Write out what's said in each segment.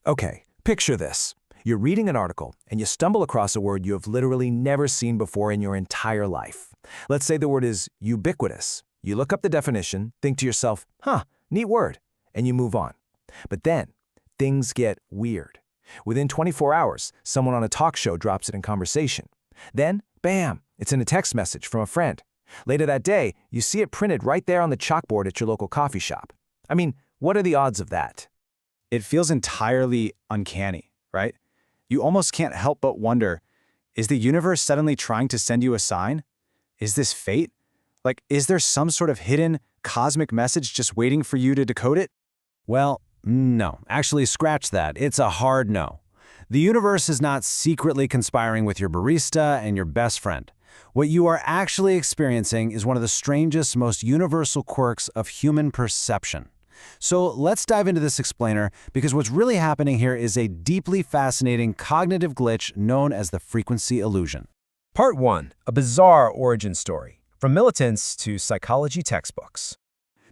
Okay, picture this. You're reading an article, and you stumble across a word you have literally never seen before in your entire life. Let's say the word is ubiquitous. You look up the definition, think to yourself, neat word, and you move on. But then, things get weird. Within 24 hours, someone on a talk show drops it in conversation. Then, bam, it's in a text message from a friend. Later that day, you see it printed right there on the chalkboard at your local coffee shop. I mean, what are the odds of that? It feels entirely uncanny, right? You almost can't help but wonder, is the universe suddenly trying to send you a sign? Is this fate? Like, is there some sort of hidden cosmic message just waiting for you to decode it? Well, no. Actually, scratch that. It's a hard no. The universe is not secretly conspiring with your barista and your best friend. What you are actually experiencing is one of the strangest, most universal quirks of human perception. So let's dive into this explainer, because what's really happening here is a deeply fascinating cognitive glitch known as the frequency illusion. Part 1. A bizarre origin story. From militants to psychology textbooks.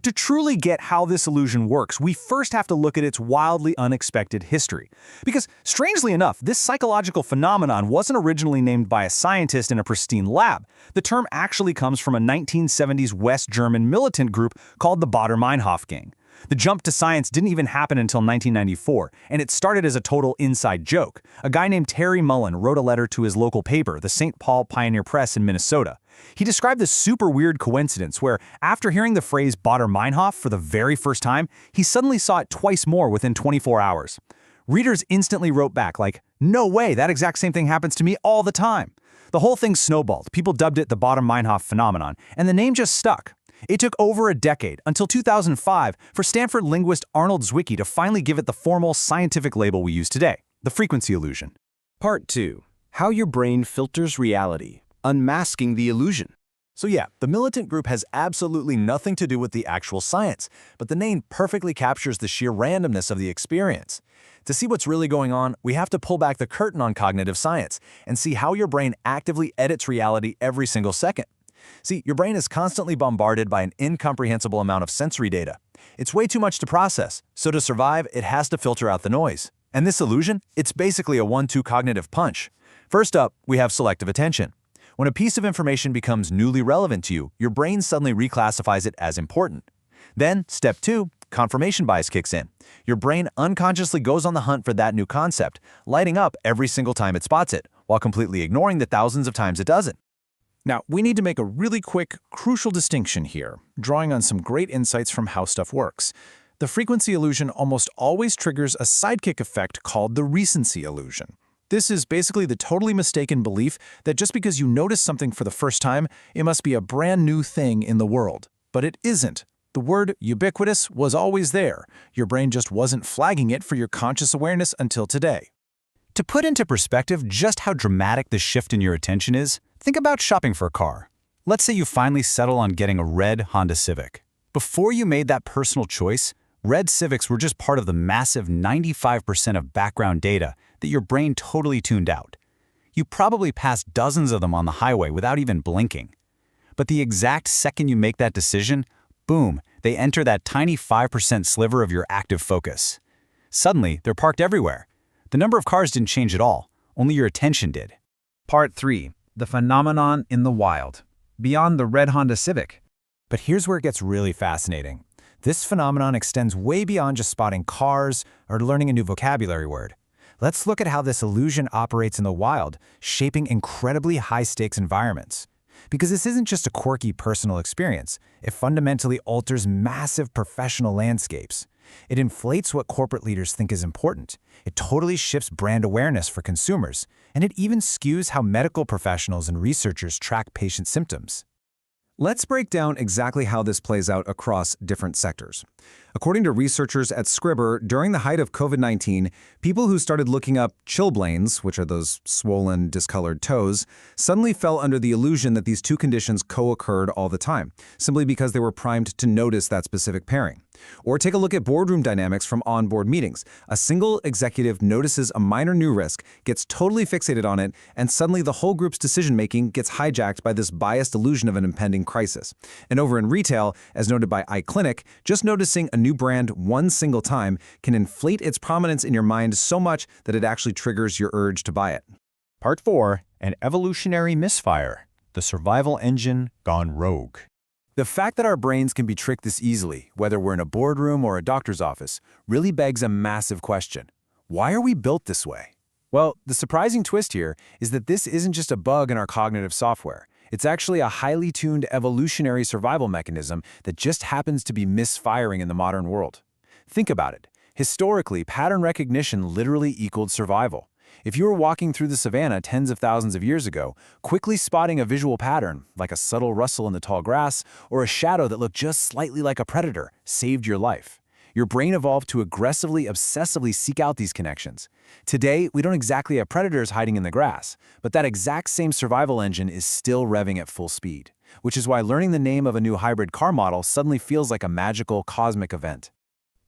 To truly get how this illusion works, we first have to look at its wildly unexpected history. Because, strangely enough, this psychological phenomenon wasn't originally named by a scientist in a pristine lab. The term actually comes from a 1970s West German militant group called the Baader-Meinhof gang. The jump to science didn't even happen until 1994, and it started as a total inside joke. A guy named Terry Mullen wrote a letter to his local paper, the St. Paul Pioneer Press in Minnesota. He described this super weird coincidence where, after hearing the phrase Baader-Meinhof for the very first time, he suddenly saw it twice more within 24 hours. Readers instantly wrote back like, "No way, that exact same thing happens to me all the time." The whole thing snowballed. People dubbed it the Baader-Meinhof Phenomenon, and the name just stuck. It took over a decade, until 2005, for Stanford linguist Arnold Zwicky to finally give it the formal scientific label we use today, the frequency illusion. Part 2. How your brain filters reality. Unmasking the illusion. So yeah, the militant group has absolutely nothing to do with the actual science, but the name perfectly captures the sheer randomness of the experience. To see what's really going on, we have to pull back the curtain on cognitive science and see how your brain actively edits reality every single second. See, your brain is constantly bombarded by an incomprehensible amount of sensory data. It's way too much to process, so to survive, it has to filter out the noise. And this illusion, it's basically a 1-2 cognitive punch. First up, we have selective attention. When a piece of information becomes newly relevant to you, your brain suddenly reclassifies it as important. Then, step 2, confirmation bias kicks in. Your brain unconsciously goes on the hunt for that new concept, lighting up every single time it spots it, while completely ignoring the thousands of times it doesn't. Now, we need to make a really quick, crucial distinction here, drawing on some great insights from how stuff works. The frequency illusion almost always triggers a sidekick effect called the recency illusion. This is basically the totally mistaken belief that just because you notice something for the first time, it must be a brand new thing in the world. But it isn't. The word ubiquitous was always there. Your brain just wasn't flagging it for your conscious awareness until today. To put into perspective just how dramatic the shift in your attention is, think about shopping for a car. Let's say you finally settle on getting a red Honda Civic. Before you made that personal choice, red Civics were just part of the massive 95% of background data that your brain totally tuned out. You probably passed dozens of them on the highway without even blinking. But the exact second you make that decision, boom, they enter that tiny 5% sliver of your active focus. Suddenly, they're parked everywhere. The number of cars didn't change at all, only your attention did. Part 3. The phenomenon in the wild. Beyond the red Honda Civic. But here's where it gets really fascinating. This phenomenon extends way beyond just spotting cars or learning a new vocabulary word. Let's look at how this illusion operates in the wild, shaping incredibly high-stakes environments. Because this isn't just a quirky personal experience, it fundamentally alters massive professional landscapes. It inflates what corporate leaders think is important. It totally shifts brand awareness for consumers, and it even skews how medical professionals and researchers track patient symptoms. Let's break down exactly how this plays out across different sectors. According to researchers at Scribber, during the height of COVID-19, people who started looking up chilblains, which are those swollen, discolored toes, suddenly fell under the illusion that these two conditions co-occurred all the time, simply because they were primed to notice that specific pairing. Or take a look at boardroom dynamics from onboard meetings. A single executive notices a minor new risk, gets totally fixated on it, and suddenly the whole group's decision-making gets hijacked by this biased illusion of an impending crisis. And over in retail, as noted by iClinic, just noticing a new brand one single time can inflate its prominence in your mind so much that it actually triggers your urge to buy it. Part 4. An evolutionary misfire. The survival engine gone rogue. The fact that our brains can be tricked this easily, whether we're in a boardroom or a doctor's office, really begs a massive question. Why are we built this way? Well, the surprising twist here is that this isn't just a bug in our cognitive software. It's actually a highly tuned evolutionary survival mechanism that just happens to be misfiring in the modern world. Think about it. Historically, pattern recognition literally equaled survival. If you were walking through the savannah tens of thousands of years ago, quickly spotting a visual pattern, like a subtle rustle in the tall grass or a shadow that looked just slightly like a predator, saved your life. Your brain evolved to aggressively, obsessively seek out these connections. Today, we don't exactly have predators hiding in the grass, but that exact same survival engine is still revving at full speed, which is why learning the name of a new hybrid car model suddenly feels like a magical cosmic event.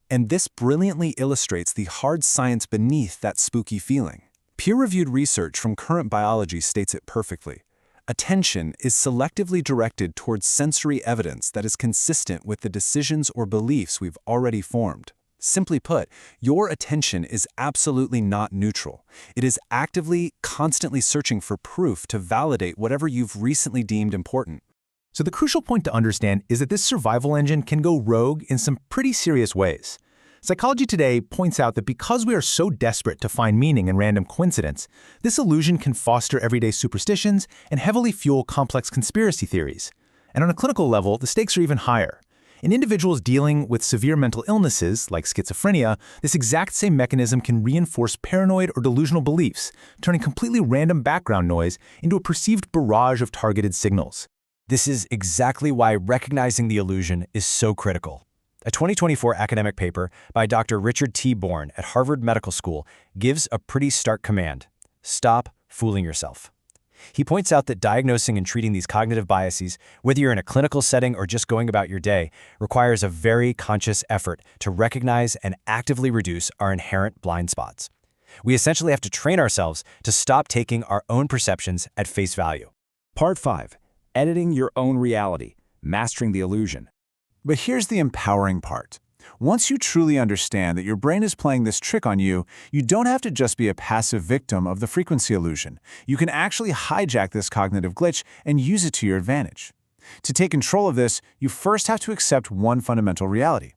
And this brilliantly illustrates the hard science beneath that spooky feeling. Peer-reviewed research from Current Biology states it perfectly. Attention is selectively directed towards sensory evidence that is consistent with the decisions or beliefs we've already formed. Simply put, your attention is absolutely not neutral. It is actively, constantly searching for proof to validate whatever you've recently deemed important. So the crucial point to understand is that this survival engine can go rogue in some pretty serious ways. Psychology Today points out that because we are so desperate to find meaning in random coincidence, this illusion can foster everyday superstitions and heavily fuel complex conspiracy theories. And on a clinical level, the stakes are even higher. In individuals dealing with severe mental illnesses, like schizophrenia, this exact same mechanism can reinforce paranoid or delusional beliefs, turning completely random background noise into a perceived barrage of targeted signals. This is exactly why recognizing the illusion is so critical. A 2024 academic paper by Dr. Richard T. Bourne at Harvard Medical School gives a pretty stark command: stop fooling yourself. He points out that diagnosing and treating these cognitive biases, whether you're in a clinical setting or just going about your day, requires a very conscious effort to recognize and actively reduce our inherent blind spots. We essentially have to train ourselves to stop taking our own perceptions at face value. Part 5. Editing your own reality. Mastering the illusion. But here's the empowering part. Once you truly understand that your brain is playing this trick on you, you don't have to just be a passive victim of the frequency illusion. You can actually hijack this cognitive glitch and use it to your advantage. To take control of this, you first have to accept one fundamental reality.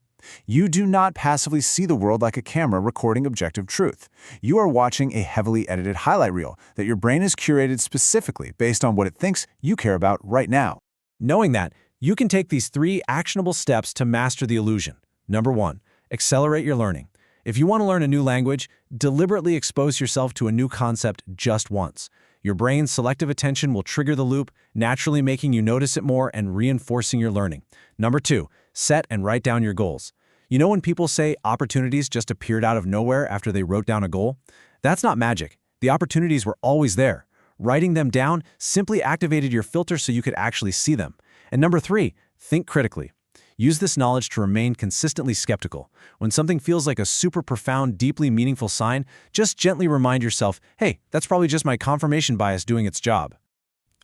You do not passively see the world like a camera recording objective truth. You are watching a heavily edited highlight reel that your brain has curated specifically based on what it thinks you care about right now. Knowing that, you can take these 3 actionable steps to master the illusion. Number 1, accelerate your learning. If you want to learn a new language, deliberately expose yourself to a new concept just once. Your brain's selective attention will trigger the loop, naturally making you notice it more and reinforcing your learning. Number 2, set and write down your goals. You know when people say opportunities just appeared out of nowhere after they wrote down a goal? That's not magic. The opportunities were always there. Writing them down simply activated your filter so you could actually see them. And number 3, think critically. Use this knowledge to remain consistently skeptical. When something feels like a super profound, deeply meaningful sign, just gently remind yourself, hey, that's probably just my confirmation bias doing its job.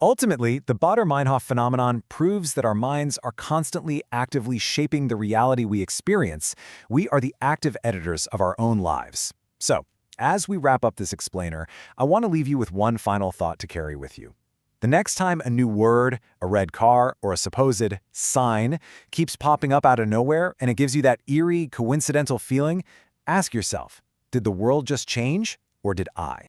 Ultimately, the Baader-Meinhof phenomenon proves that our minds are constantly actively shaping the reality we experience. We are the active editors of our own lives. So, as we wrap up this explainer, I want to leave you with one final thought to carry with you. The next time a new word, a red car, or a supposed sign keeps popping up out of nowhere and it gives you that eerie, coincidental feeling, ask yourself, did the world just change or did I?